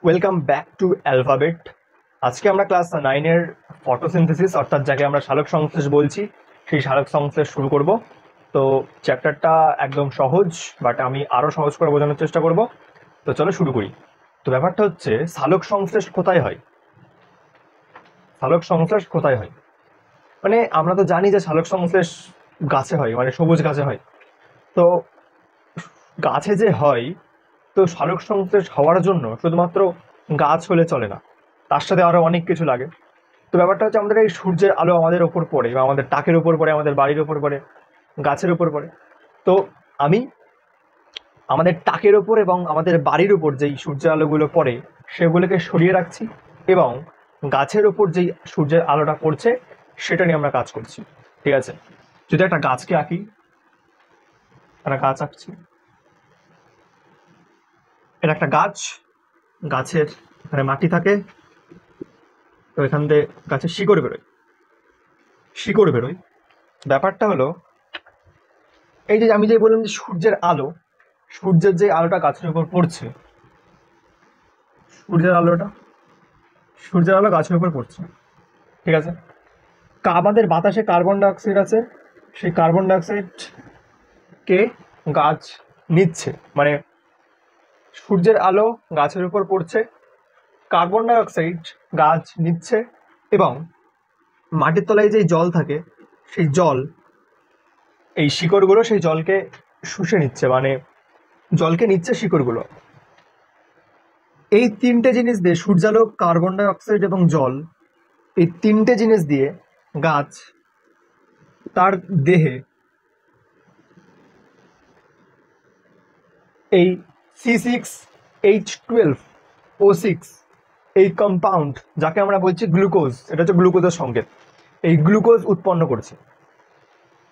Welcome back to alphabet. আজকে আমরা class 9 এর ফটোসিনথেসিস অর্থাৎ যাকে আমরা সালোক সংশ্লেষ বলছি সেই সালোক সংশ্লেষ শুরু করব। তো চ্যাপ্টারটা একদম সহজ, বাট আমি আরও সহজ করে বোঝানোর চেষ্টা করব। তো চলো শুরু করি। তো ব্যাপারটা হচ্ছে সালোক সংশ্লেষ কোথায় হয়। সালোক সংশ্লেষ কোথায় হয় মানে আমরা তো জানি যে সালোক সংশ্লেষ গাছে হয়, মানে সবুজ গাছে হয়। তো গাছে যে হয়, তো সালোক সংশ্লেষ হওয়ার জন্য শুধুমাত্র গাছ হলে চলে না, তার সাথে আরো অনেক কিছু লাগে। তো ব্যাপারটা হচ্ছে আমাদের এই সূর্যের আলো আমাদের ওপর পড়ে, বা আমাদের টাকের উপর পড়ে, আমাদের বাড়ির উপর পড়ে, গাছের উপর পড়ে। তো আমি আমাদের টাকের ওপর এবং আমাদের বাড়ির উপর যেই সূর্যের আলোগুলো পড়ে সেগুলোকে সরিয়ে রাখছি, এবং গাছের ওপর যেই সূর্যের আলোটা পড়ছে সেটা নিয়ে আমরা কাজ করছি। ঠিক আছে, যদি একটা গাছকে আঁকি, একটা গাছ আঁকছি, এটা একটা গাছ। গাছের এখানে মাটি থাকে, তো এখান থেকে গাছের শিকড় বেরোয়। শিকড় বেরোয় ব্যাপারটা হলো এই যে আমি যে বললাম যে সূর্যের আলো, সূর্যের যে আলোটা গাছের উপর পড়ছে, সূর্যের আলোটা, সূর্যের আলো গাছের উপর পড়ছে। ঠিক আছে, আমাদের বাতাসে কার্বন ডাইঅক্সাইড আছে, সেই কার্বন ডাইঅক্সাইডকে গাছ নিচ্ছে, মানে সূর্যের আলো গাছের উপর পড়ছে, কার্বন ডাইঅক্সাইড গাছ নিচ্ছে, এবং মাটির তলায় যে জল থাকে সেই জল, এই শিকড়গুলো সেই জলকে শুষে নিচ্ছে, মানে জলকে নিচ্ছে শিকড়গুলো। এই তিনটে জিনিস দিয়ে, সূর্যালো, কার্বন ডাইঅক্সাইড এবং জল, এই তিনটে জিনিস দিয়ে গাছ তার দেহে এই C6H12O6 এই কম্পাউন্ড, যাকে আমরা বলছি গ্লুকোজ, এটা হচ্ছে গ্লুকোজের সংকেত, এই গ্লুকোজ উৎপন্ন করছে।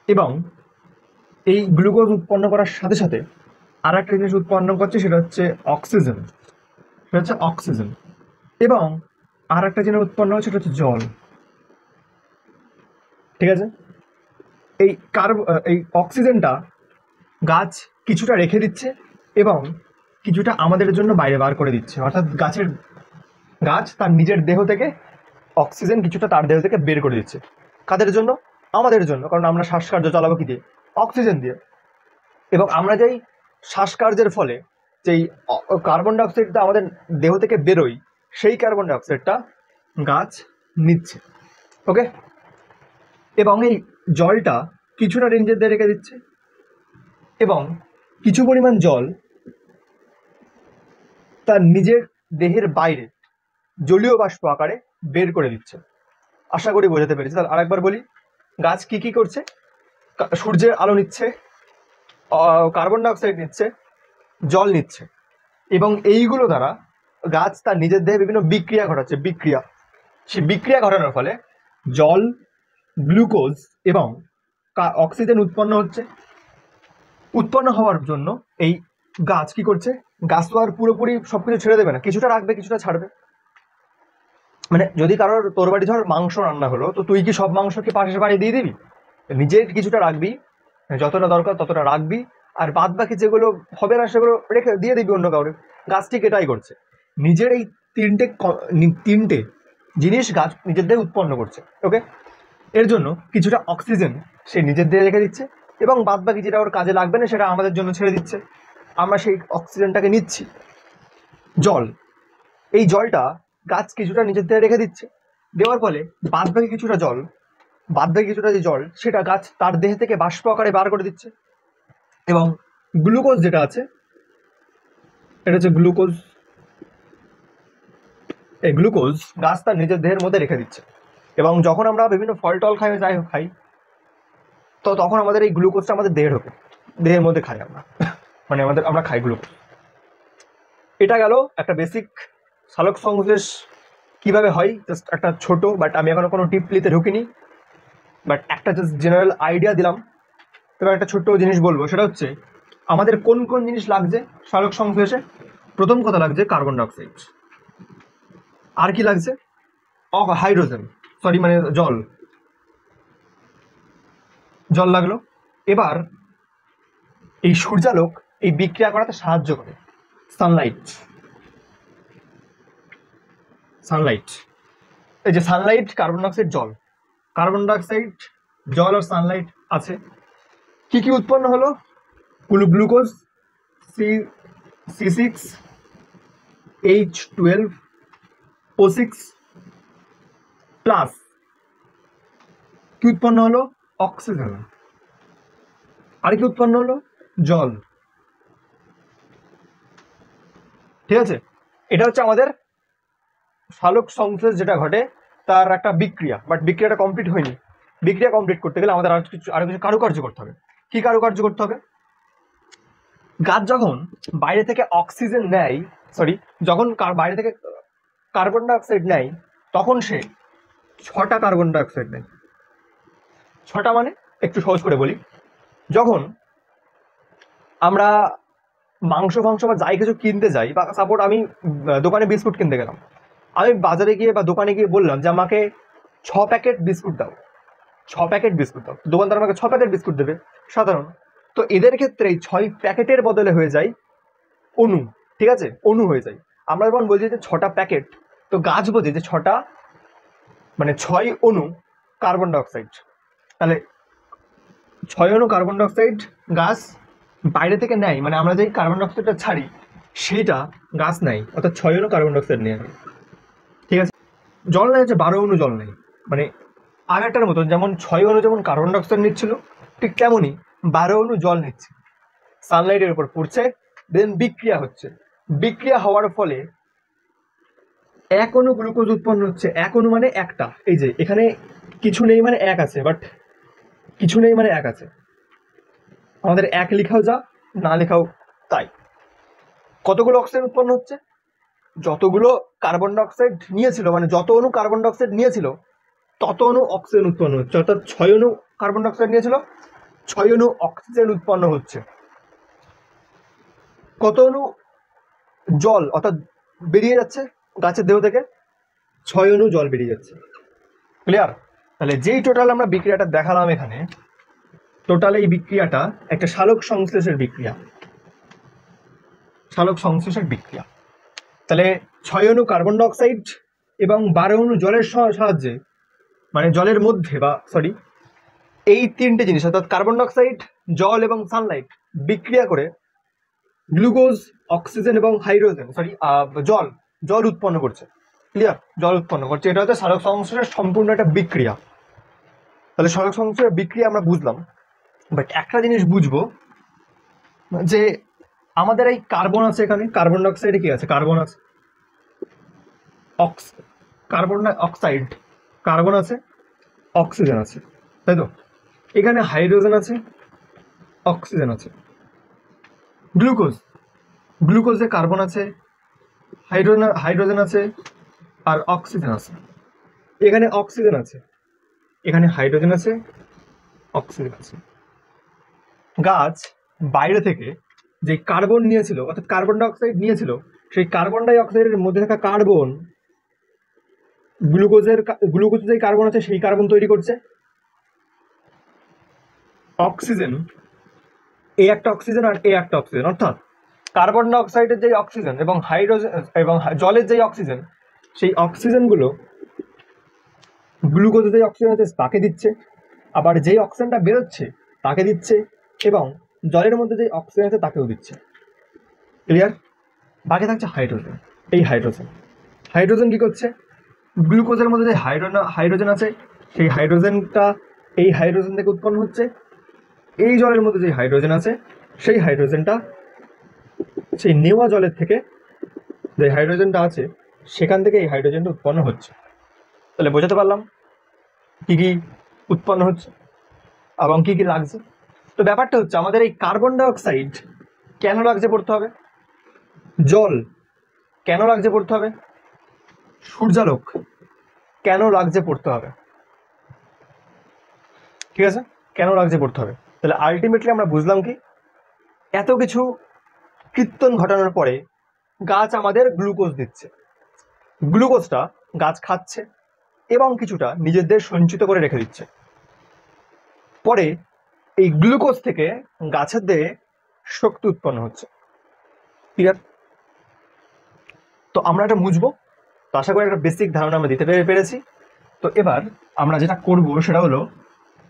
এবং এই গ্লুকোজ উৎপন্ন করার সাথে সাথে আর একটা জিনিস উৎপন্ন করছে, সেটা হচ্ছে অক্সিজেন। সেটা হচ্ছে অক্সিজেন। এবং আর একটা জিনিস উৎপন্ন হচ্ছে, সেটা হচ্ছে জল। ঠিক আছে, এই অক্সিজেনটা গাছ কিছুটা রেখে দিচ্ছে এবং কিছুটা আমাদের জন্য বাইরে বার করে দিচ্ছে, অর্থাৎ গাছ তার নিজের দেহ থেকে অক্সিজেন কিছুটা তার দেহ থেকে বের করে দিচ্ছে। কাদের জন্য? আমাদের জন্য, কারণ আমরা শ্বাসকার্য চালাবো কি দিয়ে? অক্সিজেন দিয়ে। এবং আমরা যেই শ্বাসকার্যের ফলে যেই কার্বন ডাইঅক্সাইডটা আমাদের দেহ থেকে বেরোই, সেই কার্বন ডাইঅক্সাইডটা গাছ নিচ্ছে। ওকে, এবং এই জলটা কিছুটা রেঞ্জের দিয়ে রেখে দিচ্ছে, এবং কিছু পরিমাণ জল তার নিজের দেহের বাইরে জলীয় বাষ্প আকারে বের করে দিচ্ছে। আশা করি বোঝাতে পেরেছি। তাহলে আরেকবার বলি, গাছ কি কি করছে? সূর্যের আলো নিচ্ছে, কার্বন ডাইঅক্সাইড নিচ্ছে, জল নিচ্ছে, এবং এইগুলো দ্বারা গাছ তার নিজের দেহে বিভিন্ন বিক্রিয়া ঘটাচ্ছে। সেই বিক্রিয়া ঘটানোর ফলে জল, গ্লুকোজ এবং অক্সিজেন উৎপন্ন হচ্ছে। উৎপন্ন হওয়ার জন্য এই গাছ কি করছে? গাছ তো আর পুরোপুরি সবকিছু ছেড়ে দেবে না, কিছুটা রাখবে, কিছুটা ছাড়বে। মানে যদি কারোর, তোর বাড়ি ধর মাংস রান্না হলো, তো তুই কি সব মাংসকে পাশের বাড়ি দিয়ে দিবি? নিজের কিছুটা রাখবি, যতটা দরকার ততটা রাখবি, আর বাদ বাকি যেগুলো হবে না সেগুলো রেখে দিয়ে দিবি অন্য কাউকে। গাছ ঠিক এটাই করছে। নিজের এই তিনটে জিনিস গাছ নিজের দেহে উৎপন্ন করছে। ওকে, এর জন্য কিছুটা অক্সিজেন সে নিজের দেহে রেখে দিচ্ছে, এবং বাদ বাকি যেটা ওর কাজে লাগবে না সেটা আমাদের জন্য ছেড়ে দিচ্ছে। আমরা সেই অক্সিজেনটাকে নিচ্ছি। জল, এই জলটা গাছ কিছুটা নিজের দেহে রেখে দিচ্ছে, দেওয়ার ফলে বাদবাকি কিছুটা যে জল সেটা গাছ তার দেহ থেকে বাষ্প আকারে বার করে দিচ্ছে। এবং গ্লুকোজ যেটা আছে, এটা হচ্ছে গ্লুকোজ। এই গ্লুকোজ গাছ তার নিজের দেহের মধ্যে রেখে দিচ্ছে, এবং যখন আমরা বিভিন্ন ফল টল খাই, যাই হোক খাই, তো তখন আমাদের এই গ্লুকোজটা আমাদের দেহে ঢোকে, দেহের মধ্যে খাই আমরা, মানে আমরা খাই গ্লুকোজ। এটা গেল একটা বেসিক সালোক সংশ্লেষ কিভাবে হয়, জাস্ট একটা ছোট, বাট আমি এখনো কোনো ডিপলিতে ঢুকিনি, বাট একটা জাস্ট জেনারেল আইডিয়া দিলাম। এবার একটা ছোট্ট জিনিস বলবো, সেটা হচ্ছে আমাদের কোন কোন জিনিস লাগছে সালোক সংশ্লেষে। প্রথম কথা লাগছে কার্বন ডাইঅক্সাইড। আর কি লাগছে? হাইড্রোজেন, সরি মানে জল। জল লাগলো। এবার এই সূর্যালোক এই বিক্রিয়া করাতে সাহায্য করে সানলাইট। সানলাইট, এই যে সানলাইট, কার্বন ডাইঅক্সাইড, জল, কার্বন ডাইঅক্সাইড, জল আর সানলাইট আছে। কি কি উৎপন্ন হলো? Glucose, C6, H12, O6 plus কি উৎপন্ন হলো? অক্সিজেন। আর কি উৎপন্ন হলো? জল। ঠিক আছে, এটা হচ্ছে আমাদের সালোক সংশ্লেষ যেটা ঘটে তার একটা বিক্রিয়া, বাট বিক্রিয়াটা কমপ্লিট হয়নি। বিক্রিয়া কমপ্লিট করতে গেলে আমাদের আরো কিছু কারুকার্য করতে হবে। কি কারুকার্য করতে হবে? গাছ যখন বাইরে থেকে অক্সিজেন নেয়, সরি, যখন বাইরে থেকে কার্বন ডাইঅক্সাইড নেয়, তখন সে 6টা কার্বন ডাইঅক্সাইড নেয়। 6টা মানে একটু সহজ করে বলি, যখন আমরা মাংস বা যাই কিছু কিনতে যাই, বা সাপোর্ট আমি দোকানে বিস্কুট কিনতে গেলাম, আমি বাজারে গিয়ে বা দোকানে গিয়ে বললাম যে আমাকে 6 প্যাকেট বিস্কুট দাও, 6 প্যাকেট বিস্কুট দাও, দোকানদার আমাকে 6 প্যাকেট বিস্কুট দেবে সাধারণ। তো এদের ক্ষেত্রে 6 প্যাকেটের বদলে হয়ে যায় অণু। ঠিক আছে, অণু হয়ে যায়। আমরা যখন বলছি যে 6টা প্যাকেট, তো গাছ বোঝে যে 6টা মানে 6 অণু কার্বন ডাইঅক্সাইড। তাহলে 6 অণু কার্বন ডাইঅক্সাইড গাছ বাইরে থেকে নেয়, মানে আমরা যে কার্বন ডাইঅক্সাইডটা ছাড়ি সেটা গাছ নেয়, অর্থাৎ 6 অণু কার্বন ডাইঅক্সাইড নেয়। ঠিক আছে, জল নেয় হচ্ছে 12 অণু জল নেয়, মানে আগেরটার মতন যেমন 6 অণু যেমন কার্বন ডাইঅক্সাইড নিচ্ছিল, ঠিক তেমনই 12 অণু জল নিচ্ছে, সানলাইটের উপর পড়ছে, দেন বিক্রিয়া হচ্ছে। বিক্রিয়া হওয়ার ফলে 1 অণু গ্লুকোজ উৎপন্ন হচ্ছে। 1 অণু মানে একটা, এই যে এখানে কিছু নেই মানে 1 আছে, বাট কিছু নেই মানে 1 আছে, আমাদের 1 লেখাও যা, না লেখাও তাই। কতগুলো অক্সিজেন উৎপন্ন হচ্ছে? যতগুলো কার্বন ডাইঅক্সাইড নিয়েছিল, মানে যত অণু কার্বন ডাইঅক্সাইড নিয়েছিল তত অণু অক্সিজেন উৎপন্ন হচ্ছে, অর্থাৎ 6 অণু কার্বন ডাইঅক্সাইড নিয়েছিল, 6 অণু অক্সিজেন উৎপন্ন হচ্ছে। কত অণু জল অর্থাৎ বেরিয়ে যাচ্ছে গাছের দেহ থেকে? 6 অণু জল বেরিয়ে যাচ্ছে। ক্লিয়ার? তাহলে যেই টোটাল আমরা বিক্রিয়াটা দেখালাম এখানে, টোটাল এই বিক্রিয়াটা একটা সালোক সংশ্লেষের বিক্রিয়া, সালোক সংশ্লেষের বিক্রিয়া। তাহলে 6 অণু কার্বন ডাইঅক্সাইড এবং 12 অণু জলের সাহায্যে, মানে জলের মধ্যে, বা সরি, এই 3টে জিনিস অর্থাৎ কার্বন ডাইঅক্সাইড, জল এবং সানলাইট বিক্রিয়া করে গ্লুকোজ, অক্সিজেন এবং হাইড্রোজেন, সরি, জল উৎপন্ন করছে। ক্লিয়ার? জল উৎপন্ন করছে। এটা হচ্ছে সালোক সংশ্লেষের সম্পূর্ণ একটা বিক্রিয়া। তাহলে সালোক সংশ্লেষের বিক্রিয়া আমরা বুঝলাম, বাট একটা জিনিস বুঝবো যে আমাদের এই কার্বন আছে, এখানে কার্বন ডাইঅক্সাইডে কি আছে? কার্বন আছে, কার্বন ডাইঅক্সাইড, কার্বন আছে, অক্সিজেন আছে, তাই তো? এখানে হাইড্রোজেন আছে, অক্সিজেন আছে। গ্লুকোজে কার্বন আছে, হাইড্রোজেন আছে আর অক্সিজেন আছে। এখানে অক্সিজেন আছে, এখানে হাইড্রোজেন আছে, অক্সিজেন আছে। গাছ বাইরে থেকে যে কার্বন নিয়েছিল, অর্থাৎ কার্বন ডাইঅক্সাইড নিয়েছিল, সেই কার্বন ডাইঅক্সাইডের মধ্যে থাকা কার্বন গ্লুকোজে যে কার্বন আছে সেই কার্বন তৈরি করছে। অক্সিজেন, এই একটা অক্সিজেন আর এই একটা অক্সিজেন, অর্থাৎ কার্বন ডাইঅক্সাইডের যে অক্সিজেন এবং হাইড্রোজেন এবং জলের যে অক্সিজেন, সেই অক্সিজেনগুলো গ্লুকোজে যে অক্সিজেন আছে তাকে দিচ্ছে, আবার যেই অক্সিজেনটা বেরোচ্ছে তাকে দিচ্ছে, এবং জলের মধ্যে যে অক্সিজেন আছে তাকেও দিচ্ছে। ক্লিয়ার? বাকি থাকছে হাইড্রোজেন। এই হাইড্রোজেন কি করছে? গ্লুকোজের মধ্যে যে হাইড্রোজেন আছে সেই হাইড্রোজেনটা এই হাইড্রোজেন থেকে উৎপন্ন হচ্ছে। এই জলের মধ্যে যে হাইড্রোজেন আছে সেই হাইড্রোজেনটা সেই নেওয়া জলের থেকে, যে হাইড্রোজেনটা আছে সেখান থেকে এই হাইড্রোজেনটা উৎপন্ন হচ্ছে। তাহলে বোঝাতে পারলাম কি কি উৎপন্ন হচ্ছে এবং কি কি লাগছে। তো ব্যাপারটা হচ্ছে আমাদের এই কার্বন ডাইঅক্সাইড কেন লাগছে পড়তে হবে, জল কেন লাগছে পড়তে হবে, সূর্যালোক কেন লাগছে পড়তে হবে। ঠিক আছে, কেন লাগছে পড়তে হবে। তাহলে আলটিমেটলি আমরা বুঝলাম কি, এত কিছু কীর্তন ঘটানোর পরে গাছ আমাদের গ্লুকোজ দিচ্ছে, গ্লুকোজটা গাছ খাচ্ছে এবং কিছুটা নিজেদের সঞ্চিত করে রেখে দিচ্ছে। পরে এই গ্লুকোজ থেকে গাছের দেহে শক্তি উৎপন্ন হচ্ছে। ক্লিয়ার? তো আমরা এটা বুঝবো তো আশা করি একটা বেসিক ধারণা আমরা দিতে পেরেছি। তো এবার আমরা যেটা করব সেটা হলো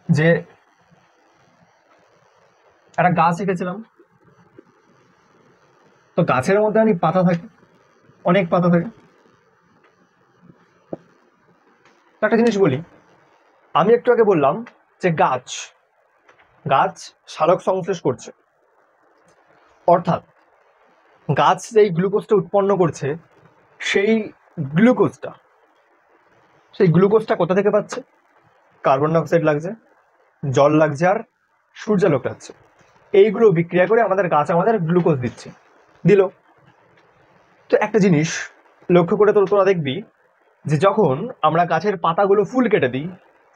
যে একটা গাছ এঁকেছিলাম, তো গাছের মধ্যে অনেক পাতা থাকে, অনেক পাতা থাকে। একটা জিনিস বলি, আমি একটু আগে বললাম যে গাছ সালোক সংশ্লেষ করছে, অর্থাৎ গাছ যেই গ্লুকোজটা উৎপন্ন করছে সেই গ্লুকোজটা কোথা থেকে পাচ্ছে? কার্বন ডাইঅক্সাইড লাগছে, জল লাগছে, আর সূর্যালোক লাগছে। এইগুলো বিক্রিয়া করে গাছ আমাদের গ্লুকোজ দিল। তো একটা জিনিস লক্ষ্য করে তোরা দেখবি যে যখন আমরা গাছের পাতাগুলো ফুল কেটে দিই,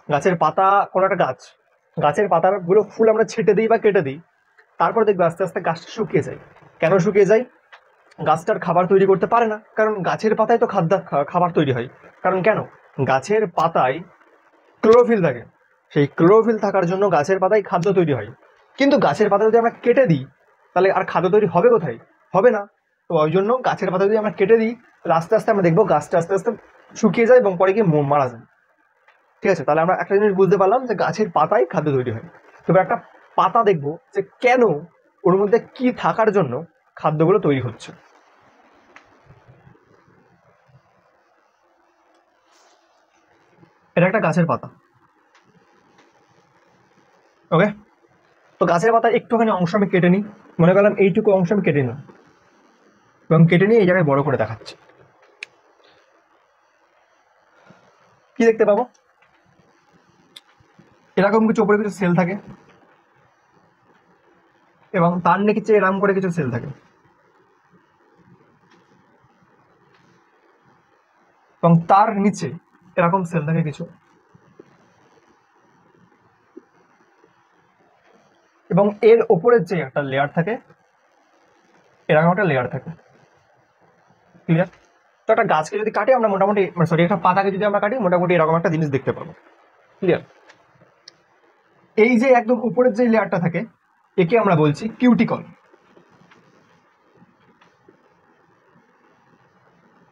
গাছের পাতা কোনো একটা গাছের পাতাগুলো ফুল আমরা ছেটে দিই বা কেটে দিই, তারপর দেখবে আস্তে আস্তে গাছটা শুকিয়ে যায়। কেন শুকিয়ে যায়? গাছটার খাবার তৈরি করতে পারে না, কারণ গাছের পাতায় তো খাবার তৈরি হয়। কারণ কেন? গাছের পাতায় ক্লোরোফিল থাকে, সেই ক্লোরোফিল থাকার জন্য গাছের পাতায় খাদ্য তৈরি হয়। কিন্তু গাছের পাতা যদি আমরা কেটে দিই তাহলে আর খাদ্য তৈরি হবে কোথায়? হবে না। তো ওই জন্য গাছের পাতা যদি আমরা কেটে দিই তাহলে আস্তে আস্তে আমরা দেখবো গাছটা আস্তে আস্তে শুকিয়ে যায় এবং পরে গিয়ে মারা যায়। ঠিক আছে, তাহলে আমরা একটা জিনিস বুঝতে পারলাম যে গাছের পাতায় খাদ্য তৈরি হয়। তবে একটা পাতা দেখবো যে কেন ওর মধ্যে কি থাকার জন্য খাদ্যগুলো তৈরি হচ্ছে। এটা একটা গাছের পাতা, ওকে। তো গাছের পাতা একটুখানি অংশ আমি কেটে নিই, মনে করলাম এইটুকু অংশ আমি কেটে নিলাম এবং কেটে নিয়ে এই জায়গায় বড় করে দেখাচ্ছি। কি দেখতে পাবো? এরকম কিছু উপরে কিছু সেল থাকে এবং তার নিচে এরকম করে কিছু সেল থাকে এবং তার নিচে এরকম সেল থাকে কিছু, এবং এর ওপরের যে একটা লেয়ার থাকে এরকম একটা লেয়ার থাকে। ক্লিয়ার? তো একটা গাছকে যদি কাটি আমরা মোটামুটি, সরি, একটা পাতাকে যদি আমরা কাটি মোটামুটি এরকম একটা জিনিস দেখতে পাবো। ক্লিয়ার? এই যে একদম উপরের যে লেয়ারটা থাকে একে আমরা বলছি কিউটিকল।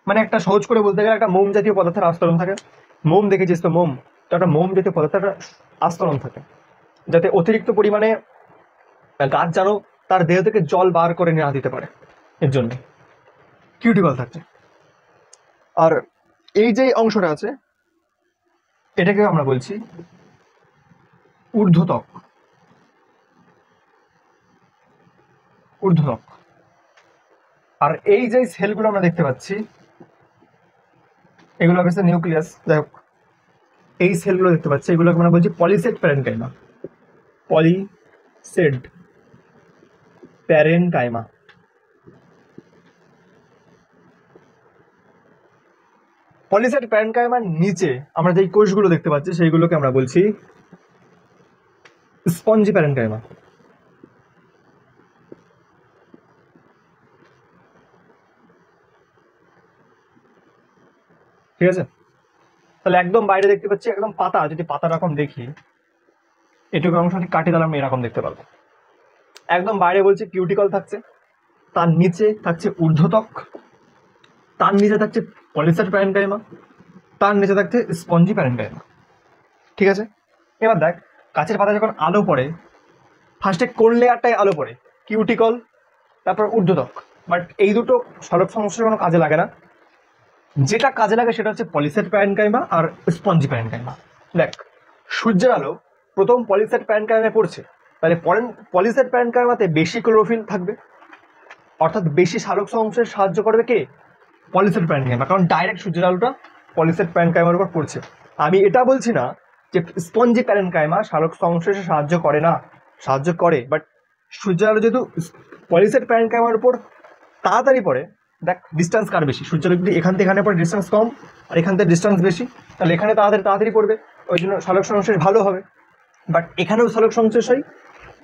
মানে একটা সহজ করে বলতে গেলে একটা মোম জাতীয় পদার্থের আস্তরণ থাকে। মোম দেখেছিস তো? মোম তো একটা মোম জাতীয় পদার্থের আস্তরণ থাকে, যাতে অতিরিক্ত পরিমাণে গাছ যেন তার দেহ থেকে জল বার করে না দিতে পারে, এর জন্য কিউটিকল থাকে। আর এই যে অংশটা আছে এটাকে আমরা বলছি ঊর্ধ্বত্বক। আর এই যে সেলগুলো আমরা দেখতে পাচ্ছি এগুলো হচ্ছে নিউক্লিয়াস। যাই হোক, এই সেলগুলো দেখতে পাচ্ছি এগুলোকে আমরা বলছি palisade parenchyma. Palisade parenchyma. Palisade প্যারেনকাইমার নিচে আমরা যে কোষগুলো দেখতে পাচ্ছি সেইগুলোকে আমরা বলছি স্পঞ্জি প্যারেনকাইমা। ঠিক আছে, তাহলে একদম বাইরে দেখতে পাচ্ছি একদম পাতা, যদি পাতা রকম দেখি এটুকু অংশ কাটি তাহলে আমরা এরকম দেখতে পাবো। একদম বাইরে বলছি কিউটিকল থাকছে, তার নিচে থাকছে ঊর্ধ্বত্বক, তার নিচে থাকছে পলিসেড প্যারেনকাইমা, তার নিচে থাকছে স্পঞ্জি প্যারেনকাইমা। ঠিক আছে, এবার দেখ গাছের পাতা যখন আলো পড়ে ফার্স্টে কোন লেয়ারটায় আলো পড়ে? কিউটিকল, তারপর ঊর্ধ্বত্বক। বাট এই দুটো সলভ সমস্যার কোনো কাজে লাগে না। যেটা কাজে লাগে সেটা হচ্ছে পলিসেড প্যারেনকাইমা আর স্পঞ্জি প্যারেনকাইমা। দেখ, সূর্যের আলো প্রথম পলিসেড প্যারেনকাইমায় পড়ছে, তাহলে পলিসেড প্যারেনকাইমাতে বেশি ক্লোরোফিল থাকবে, অর্থাৎ বেশি সালোক সংশ্লেষে সাহায্য করবে কে? পলিসেড প্যারেনকাইমা, কারণ ডাইরেক্ট সূর্যের আলোটা পলিসেড প্যারেনকাইমার উপর পড়ছে। আমি এটা বলছি না যে স্পঞ্জি প্যারেনকাইমা সালোক সংশ্লেষে সাহায্য করে না, সাহায্য করে, বাট সূর্যের আলো যেহেতু পলিসেড প্যারেনকাইমার উপর তাড়াতাড়ি পড়ে, দেখ ডিস্টেন্স কার বেশি? সূর্যের যদি এখান থেকে এখানে পড়ে ডিস্টেন্স কম আর এখান থেকে ডিস্টেন্স বেশি, তাহলে এখানে তাড়াতাড়ি পড়বে, ওই জন্য সালোক সংশ্লেষ ভালো হবে। বাট এখানেও সালোক সংশ্লেষ হয়,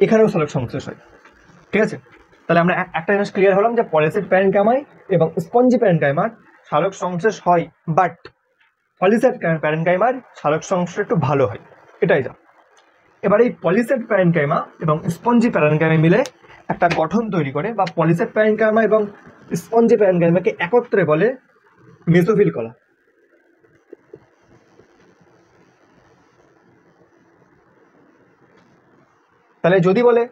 এখানেও সালোক সংশ্লেষ হয়। ঠিক আছে, তাহলে আমরা একটা জিনিস ক্লিয়ার হলাম যে পলিসেড প্যারেনকাইমায় এবং স্পঞ্জি প্যারেনকাইমার সালোক সংশ্লেষ হয়, বাট পলিসেড প্যারেনকাইমার সালোক সংশ্লেষ একটু ভালো হয়, এটাই যা। এবার এই পলিসেড প্যারেনকাইমা এবং স্পঞ্জি প্যারেনকাইমা মিলে একটা গঠন তৈরি করে, বা পলিসেড প্যারেনকাইমা এবং স্পঞ্জি প্যারেনকাইমাকে একত্রে বলে মেসোফিল কলা। তাহলে যদি বলে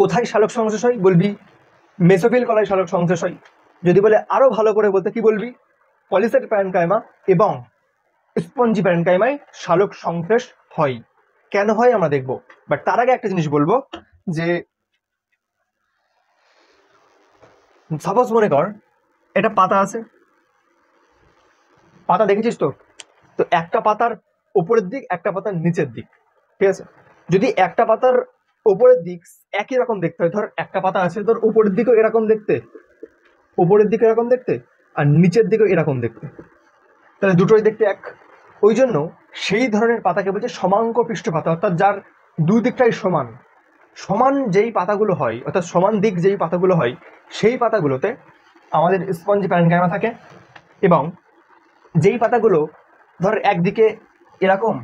কোথায় শালক সংশ্লেষ হয়, বলবি মেসোফিল কলায় শালক সংশ্লেষ হয়। যদি বলে আরো ভালো করে বলতে, কি বলবি? পলিসেট প্যারেনকাইমা এবং স্পঞ্জি প্যারেনকাইমায় শালক সংশ্লেষ হয়। কেন হয় আমরা দেখবো, বাট তার আগে একটা জিনিস বলবো যে সাপোজ মনে কর এটা পাতা আছে, পাতা দেখেছিস তো? তো একটা পাতার উপরের দিক, একটা পাতার নিচের দিক, ঠিক আছে? যদি একটা পাতার উপরের দিক একই রকম দেখতে হয়, ধর একটা পাতা আছে তোর উপরের দিকেও এরকম দেখতে, উপরের দিকে এরকম দেখতে, আর নিচের দিকেও এরকম দেখতে, তাহলে দুটোই দেখতে এক। ওই জন্য সেই ধরনের পাতাকে বলছে সমাঙ্ক পৃষ্ঠ পাতা, অর্থাৎ যার দুই দিকটাই সমান। সমান যেই পাতাগুলো হয়, অর্থাৎ সমান দিক যেই পাতাগুলো হয়, সেই পাতাগুলোতে আমাদের স্পঞ্জি প্যারেনকাইমা থাকে। এবং যেই পাতাগুলো ধর একদিকে এরকম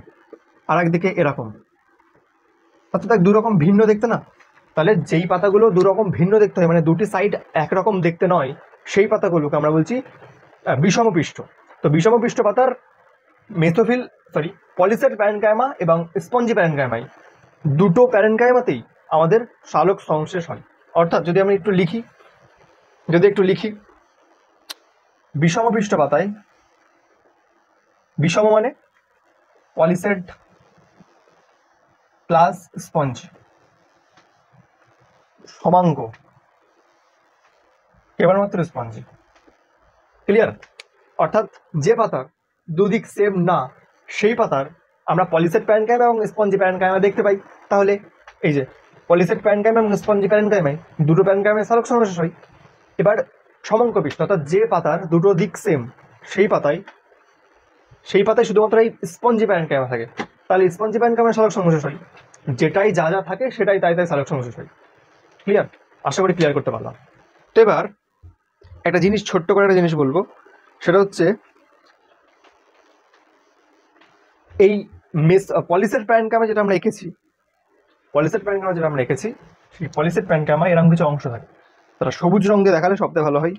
আর একদিকে এরকম, অর্থাৎ দুরকম ভিন্ন দেখতে না, তাহলে যেই পাতাগুলো দুরকম ভিন্ন দেখতে হয়, মানে দুটি সাইড একরকম দেখতে নয়, সেই পাতাগুলোকে আমরা বলছি বিষমপৃষ্ঠ। তো বিষমপৃষ্ঠ পাতার পলিসেট প্যারেনকাইমা এবং স্পঞ্জি প্যারেনকাইমাই, দুটো প্যারেনকাইমাতেই আমাদের শালক সংশ্লেষ হয়। অর্থাৎ যদি আমি একটু লিখি, বিষমপৃষ্ঠ পাতায়, বিষম মানে পলিসেট প্লাস স্পঞ্জ, সমাঙ্গ কেবলমাত্র স্পঞ্জি। ক্লিয়ার? অর্থাৎ যে পাতার দুদিক সেম না, সেই পাতার আমরা পলিসেট প্যারেনকাইমা এবং স্পঞ্জি প্যারেনকাইমা দেখতে পাই। তাহলে এই যে পলিসেট প্যারেনকাইমা এবং স্পঞ্জি প্যারেনকাইমায় দুটো প্যারেনকাইমায় শালক সংশ্লেষ হয়। এবার সমাঙ্ক পৃষ্ঠ, অর্থাৎ যে পাতার দুটো দিক সেম, সেই পাতায় শুধুমাত্র এই স্পঞ্জি প্যারেনকাইমা থাকে, তাহলে স্পঞ্জি প্যারেনকাইমায় শালক সংশ্লেষ হয়। যেটাই যা যা থাকে সেটাই তাই শালক সংশ্লেষ হয়। ক্লিয়ার? আশা করি ক্লিয়ার করতে পারলাম। তো এবার একটা জিনিস, ছোট্ট করে একটা জিনিস বলবো, সেটা হচ্ছে এই পলিসেট প্যারেনকাইমা যেটা আমরা এঁকেছি, সেই পলিসেট প্যারেনকাইমা এরকম কিছু অংশ থাকে, তারা সবুজ রং দিয়ে দেখালে সবথেকে ভালো হয়।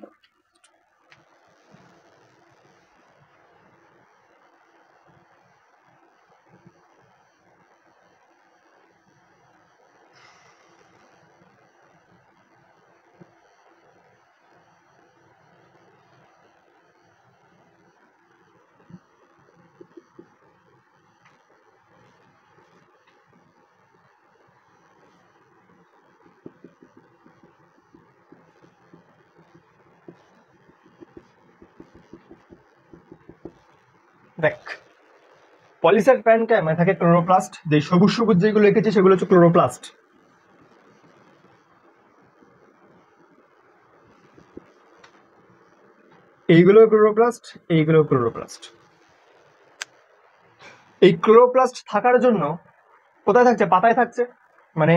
দেখ, পলিসেট প্যারেনকাইমায় থাকে ক্লোরোপ্লাস্ট, যে সবুজ সবুজ যেগুলো এঁকেছি সেগুলো হচ্ছে ক্লোরোপ্লাস্ট। এইগুলো ক্লোরোপ্লাস্ট, এইগুলো ক্লোরোপ্লাস্ট। এই ক্লোরোপ্লাস্ট থাকার জন্য কোথায় থাকছে? পাতায় থাকছে। মানে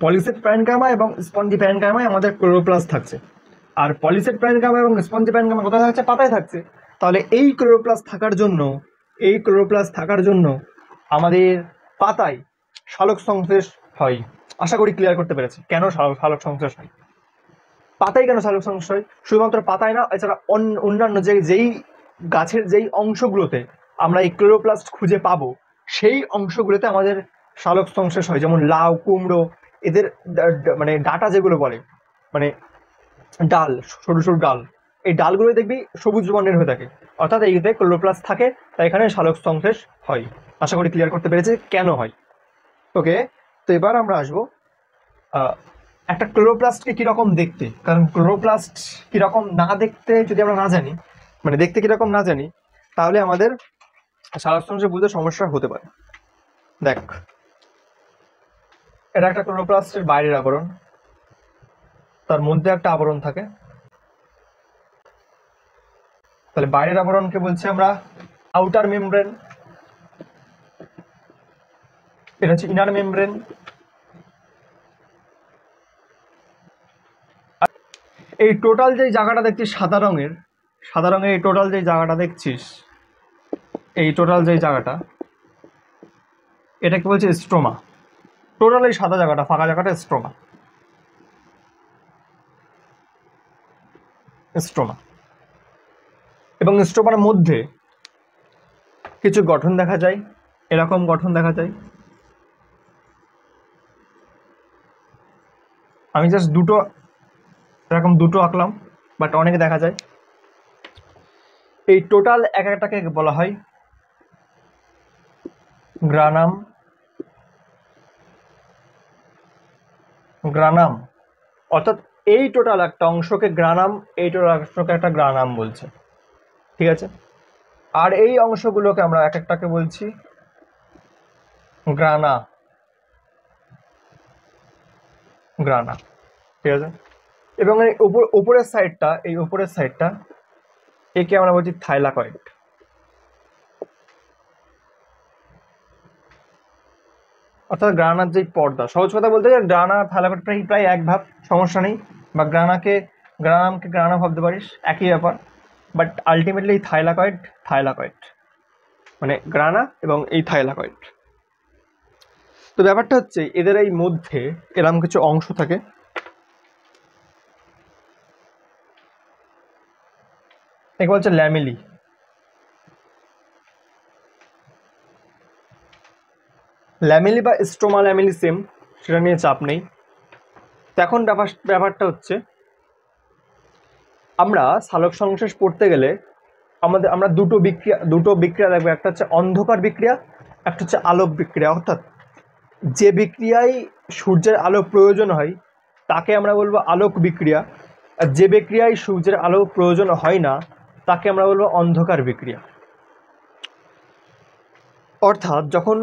পলিসেট প্যারেনকাইমা এবং স্পঞ্জি প্যারেনকাইমায় আমাদের ক্লোরোপ্লাস্ট থাকছে, আর পলিসেট প্যারেনকাইমা এবং স্পঞ্জি প্যারেনকাইমা কোথায় থাকছে? পাতায় থাকছে। তাহলে এই ক্লোরোপ্লাস্ট থাকার জন্য আমাদের পাতায় শালক সংশ্লেষ হয়। আশা করি ক্লিয়ার করতে পেরেছি কেন শালক সংশ্লেষ হয়। পাতায় কেন শালক সংশ্লেষ হয়? শুধুমাত্র পাতায় না, এছাড়া অন্যান্য যেই গাছের যেই অংশগুলোতে আমরা এই ক্লোরোপ্লাস্ট খুঁজে পাবো, সেই অংশগুলোতে আমাদের শালক সংশ্লেষ হয়। যেমন লাউ, কুমড়ো, এদের মানে ডাটা যেগুলো বলে, মানে ডাল, সরু সরু ডাল, এই ডালগুলো দেখবি সবুজ বর্ণের হয়ে থাকে, অর্থাৎ এইতে ক্লোরোপ্লাস্ট থাকে, তাই এখানে শালক সংশ্লেষ হয়। আশা করি ক্লিয়ার করতে পেরেছে কেন হয়। ওকে, তো এবার আমরা আসবো একটা ক্লোরোপ্লাস্টকে কিরকম দেখতে। কারণ ক্লোরোপ্লাস্ট কিরকম না দেখতে যদি আমরা না জানি, মানে দেখতে কিরকম না জানি, তাহলে আমাদের শালক সংশ্লেষ বুঝতে সমস্যা হতে পারে। দেখ, এটা একটা ক্লোরোপ্লাস্টের বাইরের আবরণ, তার মধ্যে একটা আবরণ থাকে। তাহলে বাইরের আবরণকে বলছি আমরা আউটার মেমব্রেন, এটা হচ্ছে ইনার মেমব্রেন। এই টোটাল যে জায়গাটা দেখছিস সাদা রঙের এই টোটাল যে জায়গাটা দেখছিস, এই টোটাল যে জায়গাটা, এটাকে বলছে স্ট্রোমা। টোটাল এই সাদা জায়গাটা, ফাঁকা জায়গাটা স্ট্রোমা। এবং স্ট্রোমার মধ্যে কিছু গঠন দেখা যায়, এরকম গঠন দেখা যায়। আমি জাস্ট দুটো এরকম দুটো আঁকলাম, বাট অনেকে দেখা যায়। এই টোটাল এক একটাকে বলা হয় গ্রানাম। গ্রানাম অর্থাৎ এই টোটাল একটা অংশকে গ্রানাম, এই টোটাল অংশকে একটা গ্রানাম বলছে, ঠিক আছে। আর এই অংশগুলোকে আমরা এক একটাকে বলছি গ্রানা। গ্রানা, ঠিক আছে। এবং এই উপরের সাইডটা, এই উপরের সাইডটা একে আমরা বলছি থাইলাকয়েড। অর্থাৎ গ্রানার যে পর্দা, সহজ কথা বলতে গেলে গ্রানা আর থাইলাকয়েড প্রায় প্রায় এক ভাব, সমস্যা নেই। বা গ্রানামকে গ্রানা ভাবতে পারিস, একই ব্যাপার। বাট আলটিমেটলি থাইলাকয়েড, থাইলাকয়েড মানে গ্রানা এবং এই থাইলাকয়েড। তো ব্যাপারটা হচ্ছে এদের এই মধ্যে এরকম কিছু অংশ থাকে, একে বলছে ল্যামেলি। ল্যামেলি বা স্ট্রোমা ল্যামেলি সেম, সেটা নিয়ে চাপ নেই। তো এখন ব্যাপারটা হচ্ছে আমরা সালোক সংশ্লেষ পড়তে গেলে আমরা দুটো বিক্রিয়া দেখবো। একটা হচ্ছে অন্ধকার বিক্রিয়া, একটা হচ্ছে আলোক বিক্রিয়া। অর্থাৎ যে বিক্রিয়ায় সূর্যের আলো প্রয়োজন হয় তাকে আমরা বলবো আলোক বিক্রিয়া, আর যে বিক্রিয়ায় সূর্যের আলো প্রয়োজন হয় না তাকে আমরা বলবো অন্ধকার বিক্রিয়া। অর্থাৎ যখন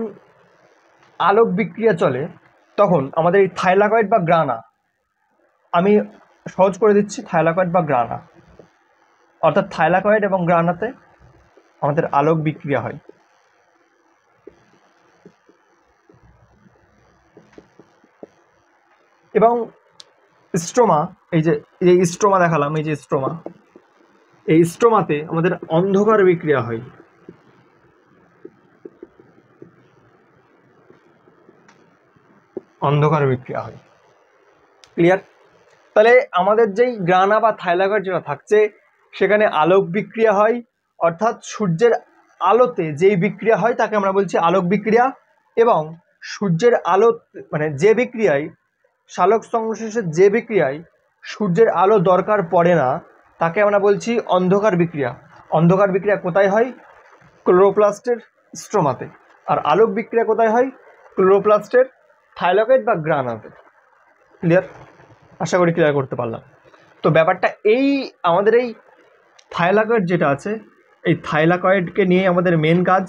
আলোক বিক্রিয়া চলে তখন আমাদের এই থাইলাকয়েড বা গ্রানা, আমি সহজ করে দিচ্ছি, থাইলাকয়েড বা গ্রানা, অর্থাৎ থাইলাকয়েড এবং গ্রানাতে আমাদের আলোক বিক্রিয়া হয়। এবং স্ট্রোমা, এই যে স্ট্রোমা দেখালাম, এই যে স্ট্রোমা, এই স্ট্রোমাতে আমাদের অন্ধকার বিক্রিয়া হয়। অন্ধকার বিক্রিয়া হয়, ক্লিয়ার? তাহলে আমাদের যেই গ্রানা বা থাইলাকয়েড যেটা থাকছে সেখানে আলোক বিক্রিয়া হয়, অর্থাৎ সূর্যের আলোতে যেই বিক্রিয়া হয় তাকে আমরা বলছি আলোক বিক্রিয়া। এবং সূর্যের আলো মানে যে বিক্রিয়ায় সালোক সংশ্লেষের যে বিক্রিয়ায় সূর্যের আলো দরকার পড়ে না তাকে আমরা বলছি অন্ধকার বিক্রিয়া। অন্ধকার বিক্রিয়া কোথায় হয়? ক্লোরোপ্লাস্টের স্ট্রোমাতে। আর আলোক বিক্রিয়া কোথায় হয়? ক্লোরোপ্লাস্টের থাইলাকয়েড বা গ্রানাতে। ক্লিয়ার? আশা করি ক্লিয়ার করতে পারলাম। তো ব্যাপারটা এই আমাদের এই থাইলাকয়েড যেটা আছে, এই থাইলাকয়েডকে নিয়ে আমাদের মেন কাজ,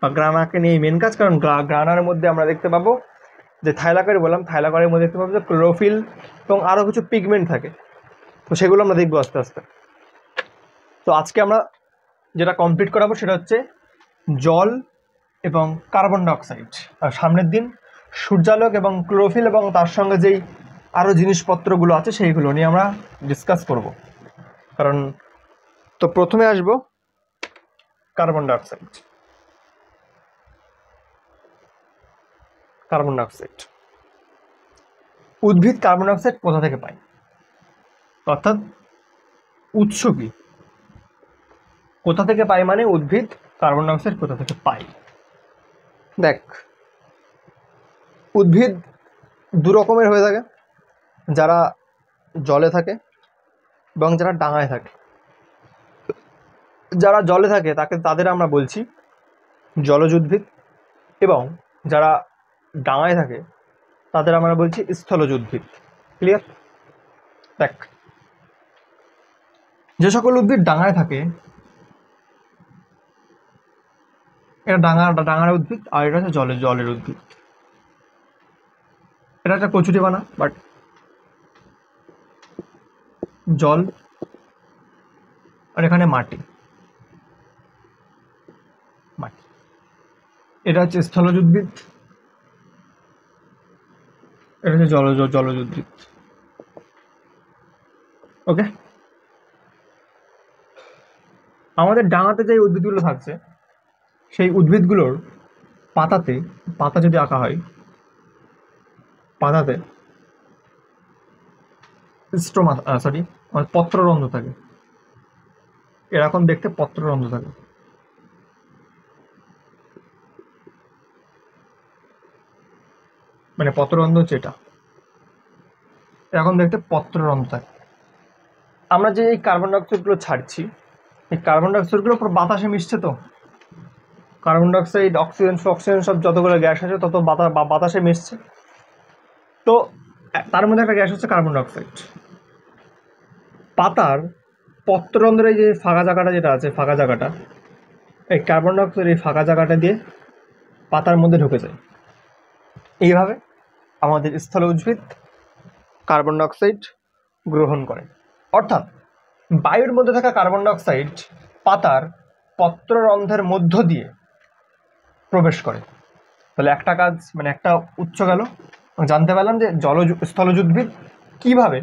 বা গ্রানাকে নিয়ে মেন কাজ। কারণ গ্রানার মধ্যে আমরা দেখতে পাবো যে থাইলাকয়েড বললাম, থাইলাকয়েডের মধ্যে দেখতে পাবো যে ক্লোরোফিল এবং আরও কিছু পিগমেন্ট থাকে। তো সেগুলো আমরা দেখবো আস্তে আস্তে। তো আজকে আমরা যেটা কমপ্লিট করাবো সেটা হচ্ছে জল এবং কার্বন ডাইঅক্সাইড, আর সামনের দিন সূর্যালোক এবং ক্লোরোফিল এবং তার সঙ্গে যেই আরও জিনিসপত্রগুলো আছে সেইগুলো নিয়ে আমরা ডিসকাস করব। কারণ তো প্রথমে আসবো কার্বন ডাইঅক্সাইড। কার্বন ডাইঅক্সাইড, উদ্ভিদ কার্বন ডাইঅক্সাইড কোথা থেকে পায়, অর্থাৎ উৎস কি, কোথা থেকে পায় মানে উদ্ভিদ কার্বন ডাইঅক্সাইড কোথা থেকে পায়। দেখ, উদ্ভিদ দু রকমের হয়ে থাকে, যারা জলে থাকে এবং যারা ডাঙায় থাকে। যারা জলে থাকে তাদের আমরা বলছি জলজ উদ্ভিদ, এবং যারা ডাঙায় থাকে তাদের আমরা বলছি স্থলজ উদ্ভিদ। ক্লিয়ার? দেখ, যে সকল উদ্ভিদ ডাঙায় থাকে এটা ডাঙার উদ্ভিদ, আর এটা হচ্ছে জলের উদ্ভিদ। এটা একটা কচুরিপানা, বাট জল, আর এখানে মাটি। এটা হচ্ছে স্থলজ উদ্ভিদ, এটা হচ্ছে জলজ উদ্ভিদ। ওকে, আমাদের ডাঙাতে যে উদ্ভিদগুলো থাকছে সেই উদ্ভিদগুলোর পাতা যদি আঁকা হয়, পাতাতে স্ট্রোমা সরি পত্ররন্ধ্র থাকে, এরকম দেখতে পত্ররন্ধ্র থাকে। মানে পত্ররন্ধ্র হচ্ছে এটা। এরকম দেখতে পত্ররন্ধ্র থাকে। আমরা যে এই কার্বন ডাইঅক্সাইডগুলো ছাড়ছি, এই কার্বন ডাইঅক্সাইডগুলো পুরো বাতাসে মিশছে। তো কার্বন ডাইঅক্সাইড, অক্সিজেন সব যতগুলো গ্যাস আছে তত বাতাসে মিশছে। তো তার মধ্যে একটা গ্যাস হচ্ছে কার্বন ডাইঅক্সাইড। পাতার পত্ররন্ধ্রের যে ফাঁকা জায়গাটা যেটা আছে, ফাঁকা জায়গাটা, এই কার্বন ডাইঅক্সাইড এই ফাঁকা জায়গাটা দিয়ে পাতার মধ্যে ঢুকে যায়। এইভাবে আমাদের স্থল উদ্ভিদ কার্বন ডাইঅক্সাইড গ্রহণ করে। অর্থাৎ বায়ুর মধ্যে থাকা কার্বন ডাইঅক্সাইড পাতার পত্ররন্ধ্রের মধ্য দিয়ে প্রবেশ করে। তাহলে একটা কাজ, মানে একটা উৎস গেল, জানতে পারলাম যে স্থলজ উদ্ভিদ কিভাবে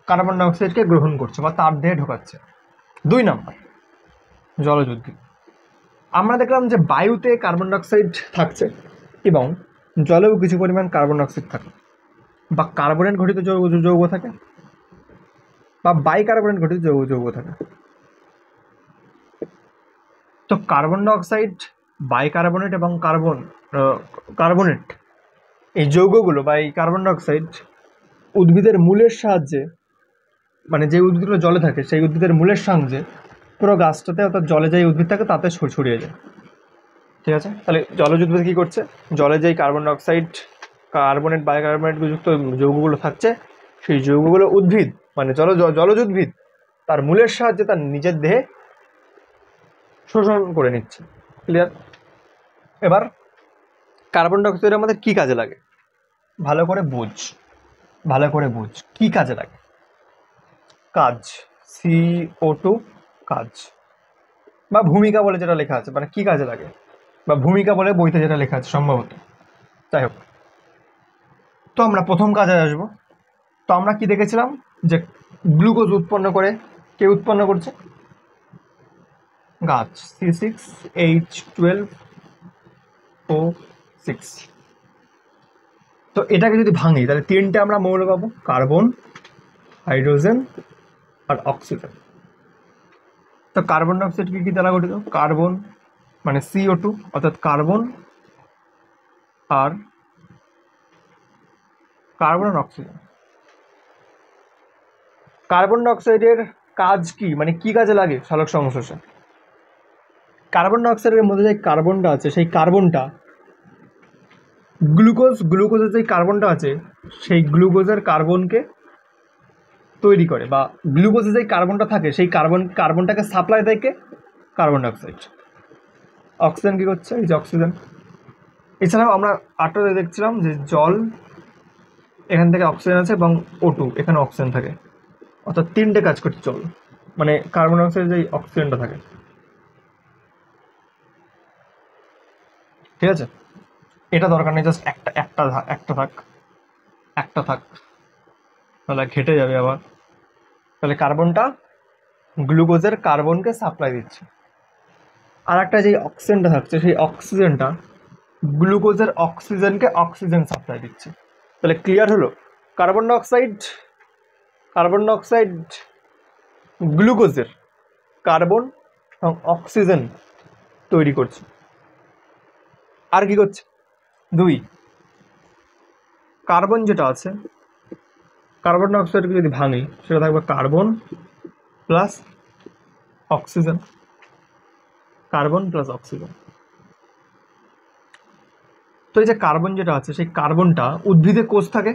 কার্বন ডাইঅক্সাইডকে গ্রহণ করছে বা তার দেহে ঢোকাচ্ছে। 2 নম্বর, জলজ উদ্ভিদ। আমরা দেখলাম যে বায়ুতে কার্বন ডাইঅক্সাইড থাকছে এবং জলেও কিছু পরিমাণ কার্বন ডাইঅক্সাইড থাকে, বা কার্বনেট ঘটিত যৌগ থাকে, বা বাইকার্বনেট ঘটিত যৌগ থাকে। তো কার্বন ডাইঅক্সাইড, বাইকার্বনেট এবং কার্বনেট এই যৌগগুলো বা এই কার্বন ডাইঅক্সাইড উদ্ভিদের মূলের সাহায্যে, মানে যে উদ্ভিদগুলো জলে থাকে সেই উদ্ভিদের মূলের সাহায্যে পুরো গাছটাতে, অর্থাৎ জলে যে উদ্ভিদ থাকে তাতে ছড়িয়ে যায়। ঠিক আছে, তাহলে জলজ উদ্ভিদ কী করছে? জলে যেই কার্বন ডাইঅক্সাইড, কার্বনেট, বাইকার্বনেট যুক্ত যৌগগুলো থাকছে, সেই যৌগগুলো উদ্ভিদ, মানে জলজ উদ্ভিদ তার মূলের সাহায্যে তার নিজের দেহে শোষণ করে নিচ্ছে। ক্লিয়ার? এবার কার্বন ডাইঅক্সাইড আমাদের কী কাজে লাগে ভালো করে বুঝ কী কাজে লাগে। কাজ, CO2 কাজ, বা ভূমিকা বলে যেটা লেখা আছে, মানে কী কাজে লাগে, বা ভূমিকা বলে বইতে যেটা লেখা আছে সম্ভবত। যাই হোক, তো আমরা প্রথম কাজে আসবো। তো আমরা কি দেখেছিলাম যে গ্লুকোজ উৎপন্ন করে, কে উৎপন্ন করছে? গাছ, C6H12O6। তো এটাকে যদি ভাঙি তাহলে 3টে আমরা মৌল পাবো, কার্বন, হাইড্রোজেন আর অক্সিজেন। তো কার্বন ডাইঅক্সাইড কি দ্বারা গঠিত? কার্বন মানে CO2, অর্থাৎ কার্বন আর অক্সিজেন। কার্বন ডাইঅক্সাইডের কাজ কি, মানে কি কাজে লাগে সালোক সংশ্লেষে? কার্বন ডাইঅক্সাইডের মধ্যে যে কার্বনটা আছে, সেই কার্বনটা গ্লুকোজের যে কার্বনটা আছে সেই গ্লুকোজের কার্বনকে তৈরি করে, বা গ্লুকোজে যে কার্বনটা থাকে সেই কার্বনটাকে সাপ্লাই দেয় কে? Carbon dioxide. অক্সিজেন কি করছে? এই যে অক্সিজেন। এছাড়াও আমরা আটটাতে দেখছিলাম যে জল, এখান থেকে অক্সিজেন আছে, এবং O2 এখানে অক্সিজেন থাকে, অর্থাৎ 3টে কাজ করছে জল, মানে কার্বন ডাইঅক্সাইড যে অক্সিজেনটা থাকে। ঠিক আছে, এটা দরকার নেই, জাস্ট একটা থাক, তাহলে ঘেটে যাবে আবার। তাহলে কার্বনটা গ্লুকোজের কার্বনকে সাপ্লাই দিচ্ছে, আর একটা যে অক্সিজেনটা থাকছে সেই অক্সিজেনটা গ্লুকোজের অক্সিজেনকে অক্সিজেন সাপ্লাই দিচ্ছে। তাহলে ক্লিয়ার হলো, কার্বন ডাইঅক্সাইড গ্লুকোজের কার্বন এবং অক্সিজেন তৈরি করছে। আর কি করছে? 2, কার্বন যেটা আছে, কার্বন ডাইঅক্সাইডকে যদি ভাঙি সেটা থাকবে carbon plus oxygen, carbon plus oxygen. তো এই যে কার্বন যেটা আছে সেই কার্বনটা উদ্ভিদে কোষ থাকে,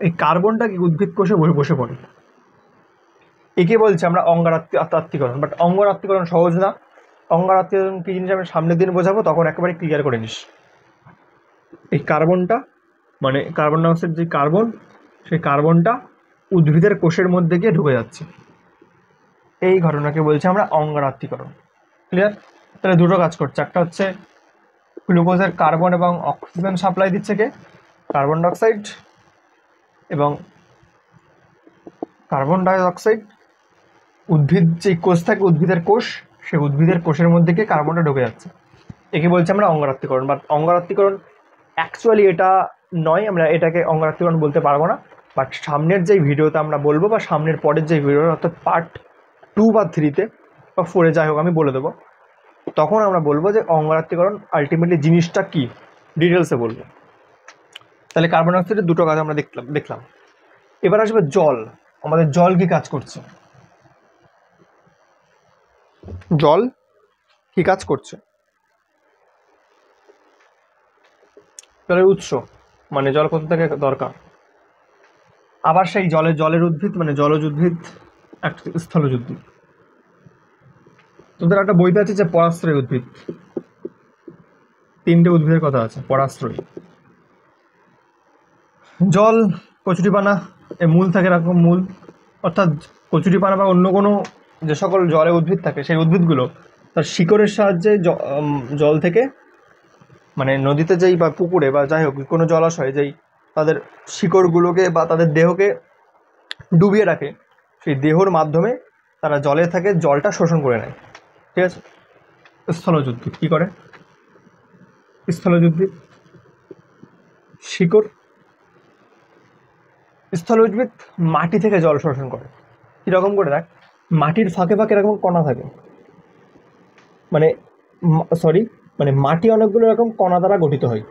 এই কার্বনটা কি উদ্ভিদ কোষে বসে পড়ে। একে বলছে আমরা অঙ্গারাত্মীকরণ। বাট অঙ্গারাত্মীকরণ সহজ না। অঙ্গারাত্মীকরণ কি জিনিস আমি সামনের দিন বোঝাবো, তখন একেবারে ক্লিয়ার করে নিস। এই কার্বনটা, মানে কার্বন ডাইঅক্সাইড যে কার্বন, সেই কার্বনটা উদ্ভিদের কোষের মধ্যে গিয়ে ঢুকে যাচ্ছে, এই ঘটনাকে বলছি আমরা অঙ্গারাত্মীকরণ। ক্লিয়ার? তাহলে দুটো কাজ করছে, একটা হচ্ছে গ্লুকোজের কার্বন এবং অক্সিজেন সাপ্লাই দিচ্ছে কে? কার্বন ডাইঅক্সাইড, এবং কার্বন ডাইঅক্সাইড উদ্ভিদ যে কোষ থাকে, উদ্ভিদের কোষ, সেই উদ্ভিদের কোষের মধ্যে গিয়ে কার্বনটা ঢুকে যাচ্ছে। একে বলছি আমরা অঙ্গারাত্মীকরণ। বাট অঙ্গারাত্মীকরণ অ্যাকচুয়ালি এটা নয়, আমরা এটাকে অঙ্গারাত্মীকরণ বলতে পারবো না। বাট সামনের যেই ভিডিওতে আমরা বলবো, বা সামনের পরের যেই ভিডিও, অর্থাৎ পার্ট 2 বা 3-তে বা 4-এ, যাই হোক আমি বলে দেবো, তখন আমরা বলবো যে অঙ্গারাত্মীকরণ আলটিমেটলি জিনিসটা কি, ডিটেলসে বলবো। তাহলে কার্বন ডাই অক্সাইডের দুটো কাজ আমরা দেখলাম। এবার আসবে জল। আমাদের জল কি কাজ করছে? জল কি কাজ করছে? জলের উৎস মানে জল কোথা থেকে দরকার? আবার সেই জলের উদ্ভিদ মানে জলজ উদ্ভিদ, একটা স্থলজ উদ্ভিদ। তোদের একটা বইতে আছে যে পরাশ্রয়ী উদ্ভিদ, 3টে উদ্ভিদের কথা আছে পরাশ্রয়ী। জল, কচুরিপানা, এর মূল থাকে এরকম মূল, অর্থাৎ কচুরিপানা বা অন্য কোনো যে সকল জলে উদ্ভিদ থাকে সেই উদ্ভিদগুলো তার শিকড়ের সাহায্যে জল থেকে, মানে নদীতে যেই বা পুকুরে বা যাই হোক কোনো জলাশয়ে যেই তাদের শিকড়গুলোকে বা তাদের দেহকে ডুবিয়ে রাখে, সেই দেহর মাধ্যমে তারা জলে থাকে জলটা শোষণ করে নেয়। ঠিক আছে? স্থলজ উদ্ভিদ কী করে? স্থলজ উদ্ভিদ শিকড়, স্থলজ উদ্ভিদ মাটি থেকে জল শোষণ করে। কীরকম করে? দেখ, মাটির ফাঁকে ফাঁকে এরকম কণা থাকে, মানে মাটি অনেকগুলো এরকম কণা দ্বারা গঠিত হয়।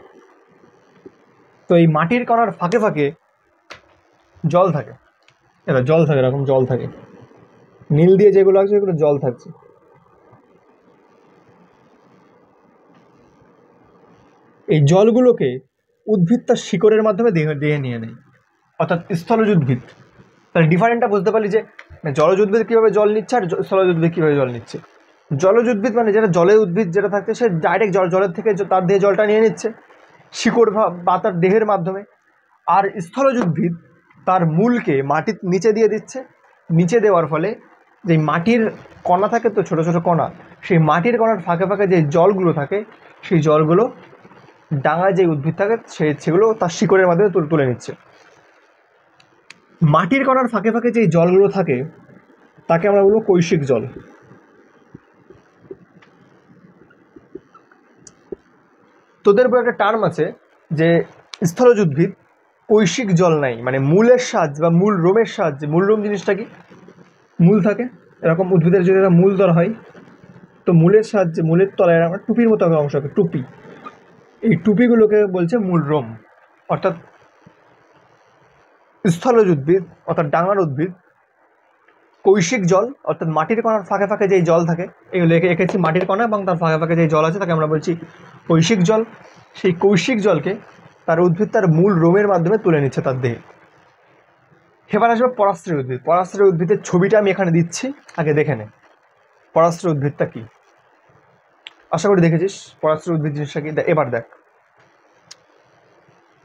তো এই মাটির কণার ফাঁকে ফাঁকে জল থাকে, জল থাকে, এরকম জল থাকে, নীল দিয়ে যেগুলো আছে সেগুলো জল থাকছে। এই জলগুলোকে উদ্ভিদ তার শিকড়ের মাধ্যমে দেহে নিয়ে নেয়, অর্থাৎ স্থলজ উদ্ভিদ। তাহলে ডিফারেন্টটা বুঝতে পারলি যে জলজ উদ্ভিদ কীভাবে জল নিচ্ছে আর স্থলজ উদ্ভিদ কীভাবে জল নিচ্ছে। জলজ উদ্ভিদ মানে যেটা জলের উদ্ভিদ যেটা থাকছে সে ডাইরেক্ট জলের থেকে তার দেহে জলটা নিয়ে নিচ্ছে শিকড় বা তার দেহের মাধ্যমে। আর স্থলজ উদ্ভিদ তার মূলকে মাটির নিচে দিয়ে দিচ্ছে, নিচে দেওয়ার ফলে যে মাটির কণা থাকে, তো ছোট ছোট কণা, সেই মাটির কণার ফাঁকে ফাঁকে যে জলগুলো থাকে সেই জলগুলো ডাঙায় যে উদ্ভিদ থাকে সেগুলো তার শিকড়ের মাধ্যমে তুলে নিচ্ছে। মাটির কণার ফাঁকে ফাঁকে যে জলগুলো থাকে তাকে আমরা বলবো কৈশিক জল। তোদের উপর একটা টার্ম আছে যে স্থলজ উদ্ভিদ কৈশিক জল নাই, মানে মূলের সাহায্যে বা মূল রোমের সাহায্যে। মূল রোম জিনিসটা কি? মূল থাকে এরকম উদ্ভিদের যদি একটা মূল ধরা হয়, তো মূলের সাহায্যে, মূলের তলায় আমরা টুপির মতো অংশ থাকে টুপি, এই টুপিগুলোকে বলছে মূল রোম। অর্থাৎ স্থলজ উদ্ভিদ অর্থাৎ ডাঙার উদ্ভিদ কৈশিক জল, অর্থাৎ মাটির কণার ফাঁকে ফাঁকে যেই জল থাকে, এগুলো এঁকেছি মাটির কণা এবং তার ফাঁকে ফাঁকে যেই জল আছে তাকে আমরা বলছি কৈশিক জল। সেই কৈশিক জলকে তার উদ্ভিদ তার মূল রোমের মাধ্যমে তুলে নিচ্ছে তার দেহে। এবার আসবে পরাশ্রয়ী উদ্ভিদ। পরাশ্রয়ী উদ্ভিদের ছবিটা আমি এখানে দিচ্ছি, আগে দেখে নে পরাশ্রয়ী উদ্ভিদটা কি। আশা করি দেখেছিস পরাশ্রয়ী উদ্ভিদ জিনিসটা কি। এবার দেখ,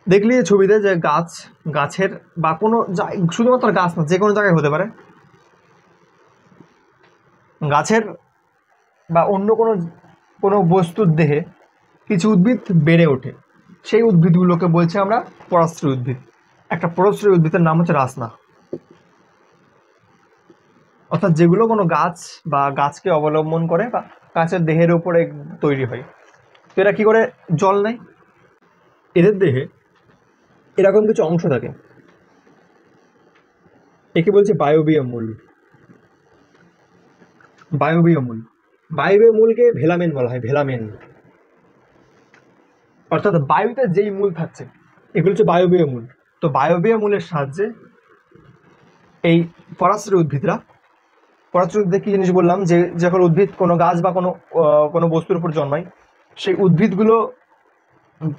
দেখলি ছবিতে যে গাছের বা কোনো, শুধুমাত্র গাছ না, যে কোনো জায়গায় হতে পারে, গাছের বা অন্য কোনো বস্তুর দেহে কিছু উদ্ভিদ বেড়ে ওঠে, সেই উদ্ভিদগুলোকে বলছি আমরা পরাশ্রয়ী উদ্ভিদ। একটা পরাশ্রয়ী উদ্ভিদের নাম হচ্ছে রাসনা, অর্থাৎ যেগুলো কোনো গাছ বা গাছকে অবলম্বন করে বা গাছের দেহের উপরে তৈরি হয়। তো এরা কি করে জল নেয়? এদের দেহে এরকম কিছু অংশ থাকে, একে বলছে বায়বীয় মূল। বায়বীয় মূল, বায়বীয় মূলকে ভেলামেন বলা হয়, ভেলামেন। অর্থাৎ বায়ুতে যেই মূল থাকছে এগুলো হচ্ছে বায়বীয় মূল। তো বায়বীয় মূলের সাহায্যে এই পরাশ্রয়ী উদ্ভিদরা, পরাশ্রয়ী উদ্ভিদ কি জিনিস বললাম, যে যখন উদ্ভিদ কোনো গাছ বা কোনো বস্তুর উপর জন্মায়, সেই উদ্ভিদগুলো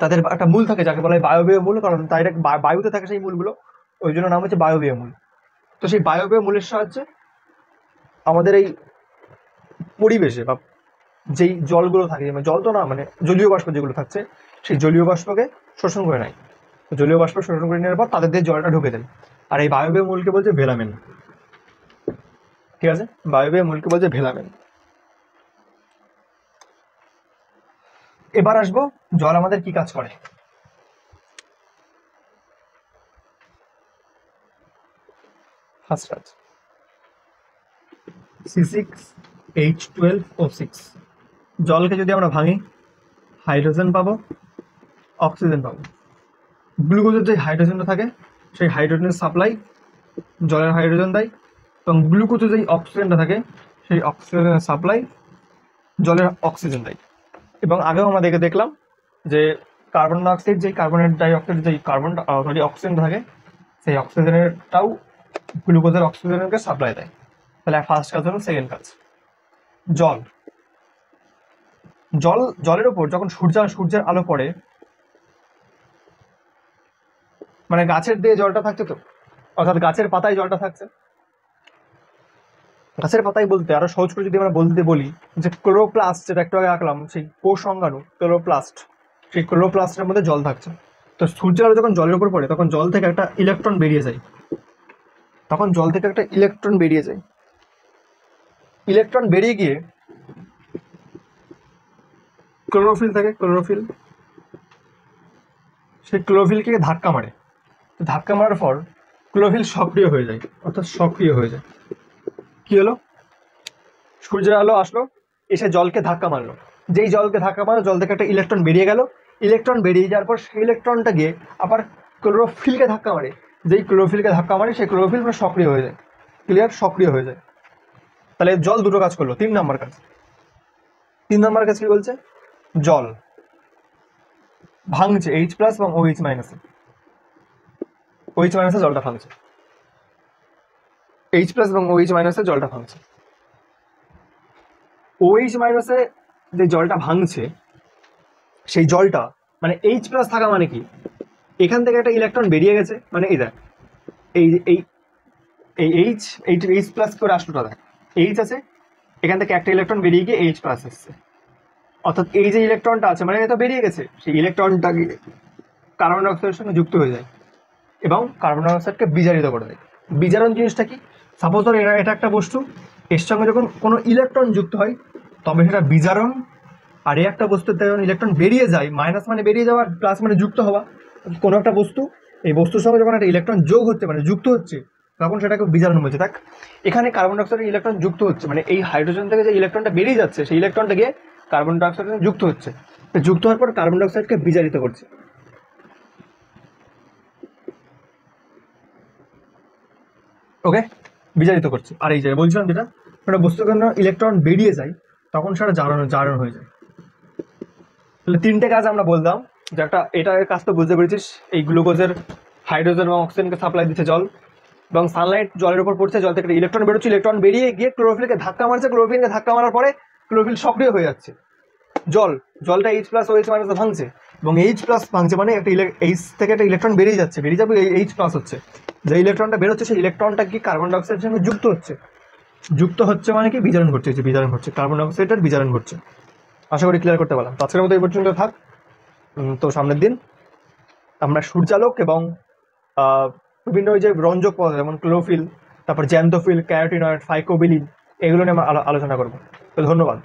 তাদের একটা মূল থাকে যাকে বলা হয় বায়বীয় মূল, কারণ ডাইরেক্ট বায়ুতে থাকে সেই মূলগুলো, ওই জন্য নাম হচ্ছে বায়বীয় মূল। তো সেই বায়বীয় মূলের সাহায্যে আমাদের এই পরিবেশে বা যেই জলগুলো থাকে, জল তো না, মানে জলীয় বাষ্প যেগুলো থাকছে, সেই জলীয় বাষ্পকে শোষণ করে নেয়। জলীয় বাষ্প শোষণ করে নেওয়ার পর তাদের দিয়ে জলটা ঢুকে দেয়। আর এই বায়বীয় মূলকে বলছে ভেলামেন। ঠিক আছে, বায়বীয় মূলকে বলছে ভেলামেন। এবার আসবো জল আমাদের কি কাজ করে। ফার্স্ট কাজ C6H12O6। জলকে যদি আমরা ভাঙি, হাইড্রোজেন পাবো, অক্সিজেন পাবো। গ্লুকোজের যে হাইড্রোজেনটা থাকে সেই হাইড্রোজেনের সাপ্লাই জলের হাইড্রোজেন দেয়, এবং গ্লুকোজের যেই অক্সিজেনটা থাকে সেই অক্সিজেনের সাপ্লাই জলের অক্সিজেন দেয়। এবং আগেও আমরা দেখলাম যে কার্বন ডাইঅক্সাইড যেই কার্বন ডাইঅক্সাইড যেই কার্বন সরি অক্সিজেন থাকে, সেই অক্সিজেনেরটাও গ্লুকোজের অক্সিজেনকে সাপ্লাই দেয়। তাহলে ফার্স্ট কাজ হলো, সেকেন্ড কাজ জল। জলের উপর যখন সূর্যের আলো পড়ে, মানে গাছের দিয়ে জলটা থাকছে তো, অর্থাৎ গাছের পাতায় জলটা থাকছে। গাছের পাতায় বলতে আরো সহজ করে যদি আমরা বলি যে ক্লোরোপ্লাস্ট, যেটা একটু আগে আঁকলাম, সেই কোষ সংজ্ঞাণু ক্লোরোপ্লাস্ট, সেই ক্লোরোপ্লাস্টের মধ্যে জল থাকছে। তো সূর্যের আলো যখন জলের উপর পড়ে তখন জল থেকে একটা ইলেকট্রন বেরিয়ে যায়। ইলেকট্রন বেরিয়ে গিয়ে ক্লোরোফিল থাকে, সেই ক্লোরোফিলকে ধাক্কা মারে। ধাক্কা মারার পর ক্লোরোফিল সক্রিয় হয়ে যায়। কি হলো? সূর্যের আলো আসলো, এসে জলকে ধাক্কা মারলো। যেই জলকে ধাক্কা মারলো, জল থেকে একটা ইলেকট্রন বেরিয়ে গেল। ইলেকট্রন বেরিয়ে যাওয়ার পর সেই ইলেকট্রনটা গিয়ে আবার ক্লোরোফিলকে ধাক্কা মারে। যেই ক্লোরোফিলকে ধাক্কা মারে, সেই ক্লোরোফিল সক্রিয় হয়ে যায়। সক্রিয় হয়ে যায়। তাহলে জল দুটো কাজ করলো। 3 নম্বর কাজ কি বলছে? জল ভাঙছে H+ এবং OH- জলটা ভাঙছে। H+ এবং OH- জলটা ভাঙছে। OH- যে জলটা ভাঙছে, সেই জলটা মানে H+ থাকা মানে কি, এখান থেকে একটা ইলেকট্রন বেরিয়ে গেছে, মানে এই দেখ, এই এই এই H+ করে আসলোটা দেখ, H আছে, এখান থেকে একটা ইলেকট্রন বেরিয়ে গিয়ে H+ এসছে। অর্থাৎ এই যে ইলেকট্রনটা আছে, মানে এটা বেরিয়ে গেছে, সেই ইলেকট্রনটা কার্বন ডাইঅক্সাইডের সঙ্গে যুক্ত হয়ে যায় এবং কার্বন ডাইঅক্সাইডকে বিজারিত করে দেয়। বিজারণ জিনিসটা কি? সাপোজ ধর এটা একটা বস্তু, এর সঙ্গে যখন কোনো ইলেকট্রন যুক্ত হয় তবে সেটা বিজারণ। আর এই একটা বস্তুতে যখন ইলেকট্রন বেরিয়ে যায়, মাইনাস মানে বেরিয়ে যাওয়া, প্লাস মানে যুক্ত হওয়া, কোনো একটা বস্তু, এই বস্তুর সঙ্গে যখন একটা ইলেকট্রন যোগ হচ্ছে, মানে যুক্ত হচ্ছে, তখন সেটাকে বিজারণ বলছে। দেখ, এখানে কার্বন ডাইঅক্সাইডের ইলেকট্রন যুক্ত হচ্ছে, মানে এই হাইড্রোজেন থেকে যে ইলেকট্রনটা বেরিয়ে যাচ্ছে, সেই ইলেকট্রনটা গিয়ে কার্বন ডাইঅক্সাইডের সঙ্গে যুক্ত হচ্ছে। যুক্ত হওয়ার পর কার্বন ডাইঅক্সাইডকে বিজারিত করছে। ওকে, বিজারিত করছে। আর এই যে বলছিলাম, যেটা একটা বস্তু যখন ইলেকট্রন বেরিয়ে যায় তখন সেটা জারণ হয়ে যায়। তাহলে 3টে কাজ আমরা বললাম, যে একটা এটার কাজ তো বুঝতে পেরেছিস, এই গ্লুকোজের হাইড্রোজেন এবং অক্সিজেনকে সাপ্লাই দিচ্ছে জল, এবং সানলাইট জলের উপর পড়ছে, জল থেকে ইলেকট্রন বেরোচ্ছে, ইলেকট্রন বেরিয়ে গিয়ে ক্লোরোফিলকে ধাক্কা মারছে, ক্লোরোফিলকে ধাক্কা মারার পরে ক্লোরোফিল সক্রিয় হয়ে যাচ্ছে। জলটা H+ OH- ভাঙছে, এবং H+ ভাঙছে মানে একটা H থেকে একটা ইলেকট্রন বেরিয়ে যাবে, H+ হচ্ছে। যে ইলেকট্রনটা বেরোচ্ছে, সেই ইলেকট্রনটা কি কার্বন ডাইঅক্সাইডের সঙ্গে যুক্ত হচ্ছে মানে কি বিজারণ ঘটছে, কার্বন ডাইঅক্সাইডের বিজারণ ঘটছে। আশা করি ক্লিয়ার করতে পারলাম। আজকের মতো এই পর্যন্ত থাক। তো সামনের দিন আমরা সূর্যালোক এবং বিভিন্ন ওই যে রঞ্জক পদার্থ, যেমন ক্লোরোফিল, তারপর জ্যান্থোফিল, ক্যারোটিনয়েড, ফাইকোবিলিন, এগুলো নিয়ে আমরা আলোচনা করবো। তো ধন্যবাদ।